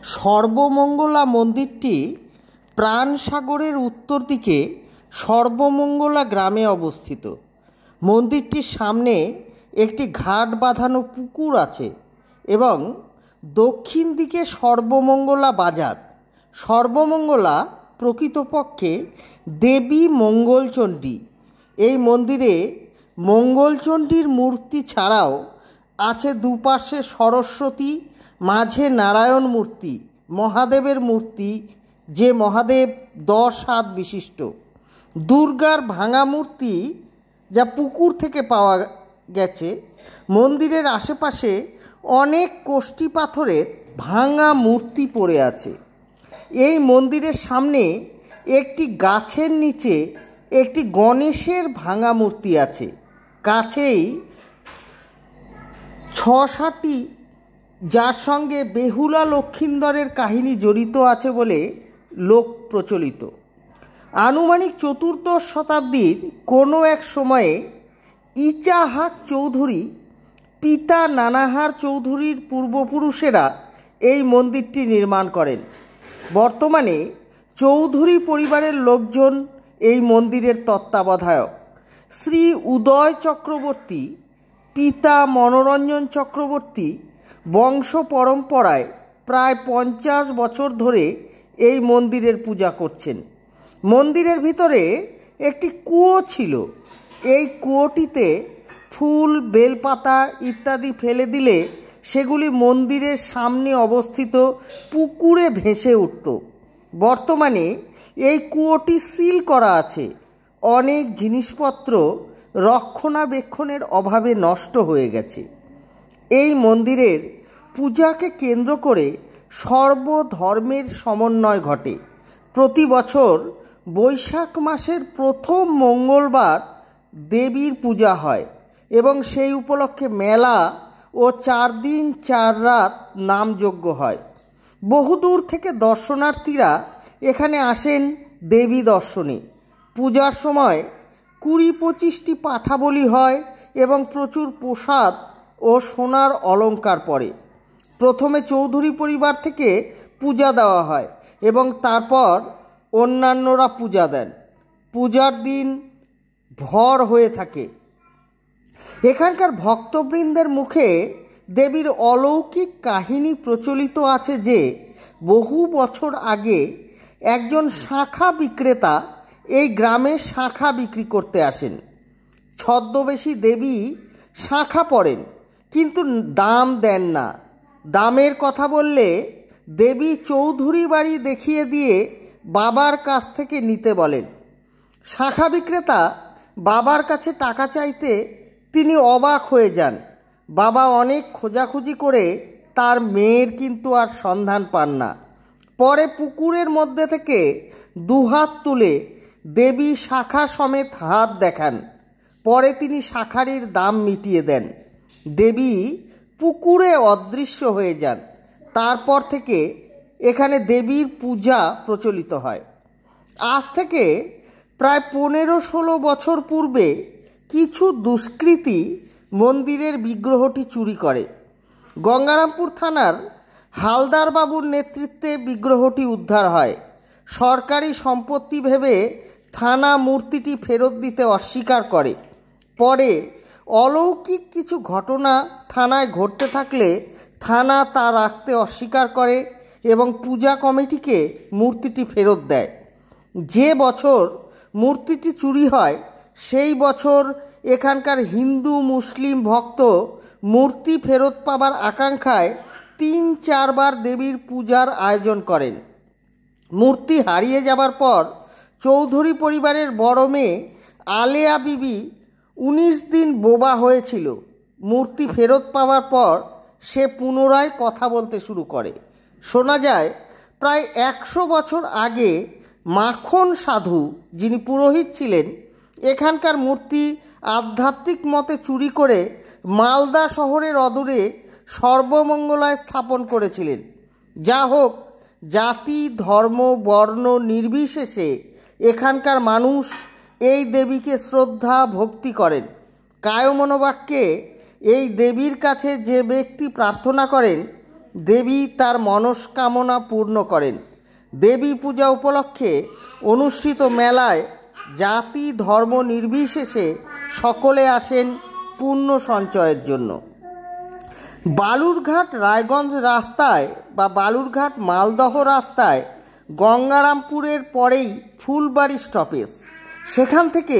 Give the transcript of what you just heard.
সর্বমঙ্গলা মন্দিরটি প্রাণসাগরের উত্তর দিকে সর্বমঙ্গলা গ্রামে অবস্থিত। মন্দিরটির সামনে একটি ঘাট বাঁধানো পুকুর আছে এবং দক্ষিণ দিকে সর্বমঙ্গলা বাজার। সর্বমঙ্গলা প্রকৃতপক্ষে দেবী মঙ্গলচণ্ডী। এই মন্দিরে মঙ্গলচণ্ডীর মূর্তি ছাড়াও আছে দুপাশে সরস্বতী, মাঝে নারায়ণ মূর্তি, মহাদেবের মূর্তি, যে মহাদেব 10 হাত বিশিষ্ট। দুর্গার ভাঙা মূর্তি যা পুকুর থেকে পাওয়া গেছে। মন্দিরের আশেপাশে অনেক কোষ্ঠী পাথরের ভাঙা মূর্তি পড়ে আছে। এই মন্দিরের সামনে একটি গাছের নিচে একটি গণেশের ভাঙা মূর্তি আছে। কাছেই 6-7টি যার সঙ্গে বেহুলা লক্ষিন্দরের কাহিনী জড়িত আছে বলে লোক প্রচলিত। আনুমানিক 14দশ শতাব্দীর কোনো এক সময়ে ইচাহাক চৌধুরী পিতা নানাহার চৌধুরীর পূর্বপুরুষেরা এই মন্দিরটি নির্মাণ করেন। বর্তমানে চৌধুরী পরিবারের লোকজন এই মন্দিরের তত্ত্বাবধায়ক। শ্রী উদয় চক্রবর্তী পিতা মনোরঞ্জন চক্রবর্তী বংশ পরম্পরায় প্রায় 50 বছর ধরে এই মন্দিরের পূজা করছেন। মন্দিরের ভিতরে একটি কুয়ো ছিল। এই কুয়োটিতে ফুল, বেলপাতা ইত্যাদি ফেলে দিলে সেগুলি মন্দিরের সামনে অবস্থিত পুকুরে ভেসে উঠত। বর্তমানে এই কুয়োটি সিল করা আছে। অনেক জিনিসপত্র রক্ষণাবেক্ষণের অভাবে নষ্ট হয়ে গেছে। এই মন্দিরের পূজাকে কেন্দ্র করে সর্বধর্মের সমন্বয় ঘটে। প্রতি বছর বৈশাখ মাসের প্রথম মঙ্গলবার দেবীর পূজা হয় এবং সেই উপলক্ষে মেলা ও 4 দিন 4 রাত নামযজ্ঞ হয়। বহুদূর থেকে দর্শনার্থীরা এখানে আসেন দেবী দর্শনে। পূজার সময় 20-25টি পাঠা বলি হয় এবং প্রচুর প্রসাদ ও সোনার অলঙ্কার পড়ে। প্রথমে চৌধুরী পরিবার থেকে পূজা দেওয়া হয় এবং তারপর অন্যান্যরা পূজা দেন। পূজার দিন ভর হয়ে থাকে। এখানকার ভক্তবৃন্দের মুখে দেবীর অলৌকিক কাহিনী প্রচলিত আছে যে বহু বছর আগে একজন শাঁখা বিক্রেতা এই গ্রামে শাঁখা বিক্রি করতে আসেন। ছদ্মবেশী দেবী শাঁখা পড়েন কিন্তু দাম দেন না। দামের কথা বললে দেবী চৌধুরী বাড়ি দেখিয়ে দিয়ে বাবার কাছ থেকে নিতে বলেন। শাঁখা বিক্রেতা বাবার কাছে টাকা চাইতে তিনি অবাক হয়ে যান। বাবা অনেক খোঁজাখুঁজি করে তার মেয়ের কিন্তু আর সন্ধান পান না। পরে পুকুরের মধ্যে থেকে 2 হাত তুলে দেবী শাঁখা সমেত হাত দেখান। পরে তিনি শাঁখারির দাম মিটিয়ে দেন। দেবী পুকুরে অদৃশ্য হয়ে যান। তারপর থেকে এখানে দেবীর পূজা প্রচলিত হয়। আজ থেকে প্রায় 15-16 বছর পূর্বে কিছু দুষ্কৃতী মন্দিরের বিগ্রহটি চুরি করে। গঙ্গারামপুর থানার হালদার বাবুর নেতৃত্বে বিগ্রহটি উদ্ধার হয়। সরকারি সম্পত্তি ভেবে থানা মূর্তিটি ফেরত দিতে অস্বীকার করে। পরে অলৌকিক কিছু ঘটনা থানায় ঘটতে থাকলে থানা তা রাখতে অস্বীকার করে এবং পূজা কমিটিকে মূর্তিটি ফেরত দেয়। যে বছর মূর্তিটি চুরি হয় সেই বছর এখানকার হিন্দু মুসলিম ভক্ত মূর্তি ফেরত পাবার আকাঙ্ক্ষায় 3-4 বার দেবীর পূজার আয়োজন করেন। মূর্তি হারিয়ে যাবার পর চৌধুরী পরিবারের বড় মেয়ে আলেয়া বিবি 19 দিন বোবা হয়েছিল। মূর্তি ফেরত পাওয়ার পর সে পুনরায় কথা বলতে শুরু করে। শোনা যায় প্রায় 100 বছর আগে মাখন সাধু, যিনি পুরোহিত ছিলেন, এখানকার মূর্তি আধ্যাত্মিক মতে চুরি করে মালদা শহরের অদূরে সর্বমঙ্গলায় স্থাপন করেছিলেন। যা হোক, জাতি ধর্ম বর্ণ নির্বিশেষে এখানকার মানুষ এই দেবীকে শ্রদ্ধা ভক্তি করেন। কায়মনোবাক্যে এই দেবীর কাছে যে ব্যক্তি প্রার্থনা করেন দেবী তার মনস্কামনা পূর্ণ করেন। দেবী পূজা উপলক্ষে অনুষ্ঠিত মেলায় জাতি ধর্ম নির্বিশেষে সকলে আসেন পুণ্য সঞ্চয়ের জন্য। বালুরঘাট রায়গঞ্জ রাস্তায় বা বালুরঘাট মালদহ রাস্তায় গঙ্গারামপুরের পরেই ফুলবাড়ি স্টপেজ। সেখান থেকে